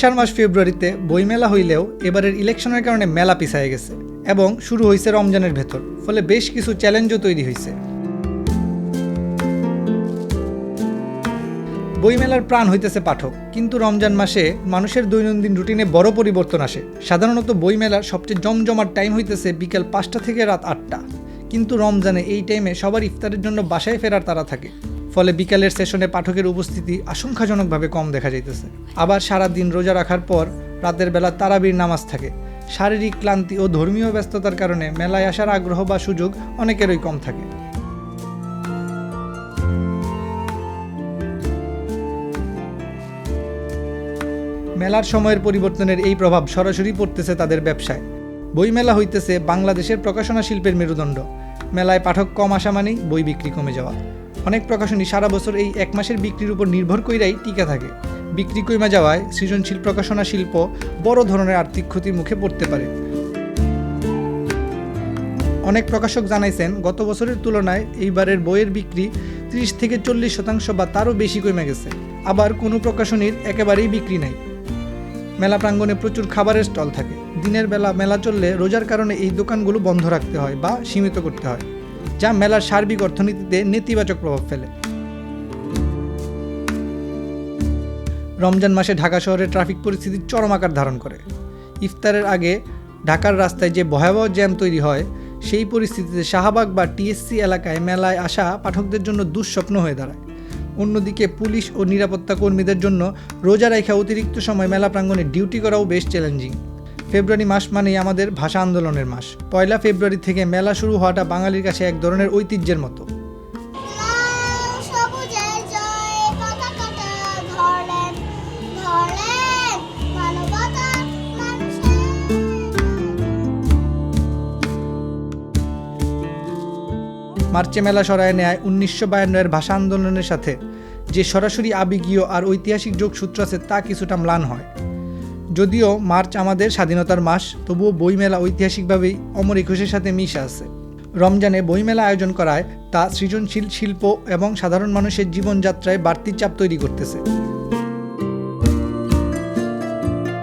আষাঢ় মাস ফেব্রুয়ারিতে বইমেলা হইলেও এবারের ইলেকশনের কারণে মেলা পিছায় গেছে এবং শুরু হয়েছে রমজানের ভেতর, ফলে বেশ কিছু চ্যালেঞ্জও তৈরি হয়েছে। বইমেলার প্রাণ হইতেছে পাঠক, কিন্তু রমজান মাসে মানুষের দৈনন্দিন রুটিনে বড় পরিবর্তন আসে। সাধারণত বইমেলার সবচেয়ে জমজমাট টাইম হইতেছে বিকেল 5টা থেকে রাত 8টা, কিন্তু রমজানে এই টাইমে সবার ইফতারের জন্য বাসায় ফেরার তাড়া থাকে, ফলে বিকালের সেশনে পাঠকের উপস্থিতি আশঙ্কাজনকভাবে কম দেখা যাইতেছে। আবার সারা দিন রোজা রাখার পর রাতের বেলা তারাবির নামাজ থাকে। শারীরিক ক্লান্তি ও ধর্মীয় ব্যস্ততার কারণে মেলায় আসার আগ্রহ বা সুযোগ অনেকেরই কম থাকে। মেলার সময়ের পরিবর্তনের এই প্রভাব সরাসরি পড়তেছে তাদের ব্যবসায়। বইমেলা হইতেছে বাংলাদেশের প্রকাশনা শিল্পের মেরুদণ্ড। মেলায় পাঠক কম আসা মানেই বই বিক্রি কমে যাওয়া। অনেক প্রকাশনী সারা বছর এই এক মাসের বিক্রির উপর নির্ভর কইরাই টিকে থাকে। বিক্রি কমে যাওয়ায় সৃজনশীল প্রকাশনা শিল্প বড় ধরনের আর্থিক ক্ষতির মুখে পড়তে পারে। অনেক প্রকাশক জানাইছেন গত বছরের তুলনায় এইবারের বইয়ের বিক্রি 30 থেকে 40% বা তারও বেশি কমে গেছে। আবার কোনো প্রকাশনীর একেবারেই বিক্রি নাই। মেলা প্রাঙ্গণে প্রচুর খাবারের স্টল থাকে। দিনের বেলা মেলা চললে রোজার কারণে এই দোকানগুলো বন্ধ রাখতে হয় বা সীমিত করতে হয়, যা মেলার সার্বিক অর্থনীতিতে নেতিবাচক প্রভাব ফেলে। রমজান মাসে ঢাকা শহরে ট্রাফিক পরিস্থিতি চরম আকার ধারণ করে। ইফতারের আগে ঢাকার রাস্তায় যে ভয়াবহ জ্যাম তৈরি হয়, সেই পরিস্থিতিতে শাহবাগ বা টিএসসি এলাকায় মেলায় আসা পাঠকদের জন্য দুঃস্বপ্ন হয়ে দাঁড়ায়। অন্যদিকে পুলিশ ও নিরাপত্তা কর্মীদের জন্য রোজা রাখা অতিরিক্ত সময় মেলা প্রাঙ্গণে ডিউটি করাও বেশ চ্যালেঞ্জিং। ফেব্রুয়ারি মাস মানেই আমাদের ভাষা আন্দোলনের মাস। 1 ফেব্রুয়ারি থেকে মেলা শুরু হওয়াটা বাঙালির কাছে এক ধরনের ঐতিহ্যের মতো। মার্চে মেলা সরায় নেয় 1952-এর ভাষা আন্দোলনের সাথে যে সরাসরি আবেগীয় আর ঐতিহাসিক যোগসূত্র আছে তা কিছুটা ম্লান হয়। যদিও মার্চ আমাদের স্বাধীনতার মাস, তবুও বইমেলা ঐতিহাসিকভাবেই অমর একুশের সাথে মিশে আছে। রমজানে বইমেলা আয়োজন করায় তা সৃজনশীল শিল্প এবং সাধারণ মানুষের জীবনযাত্রায় বাড়তি চাপ তৈরি করতেছে।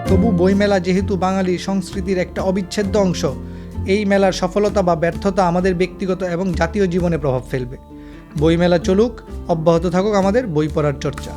তবু বইমেলা যেহেতু বাঙালির সংস্কৃতির একটা অবিচ্ছেদ্য অংশ, এই মেলার সফলতা বা ব্যর্থতা আমাদের ব্যক্তিগত এবং জাতীয় জীবনে প্রভাব ফেলবে। বইমেলা চলুক, অব্যাহত থাকুক আমাদের বই পড়ার চর্চা।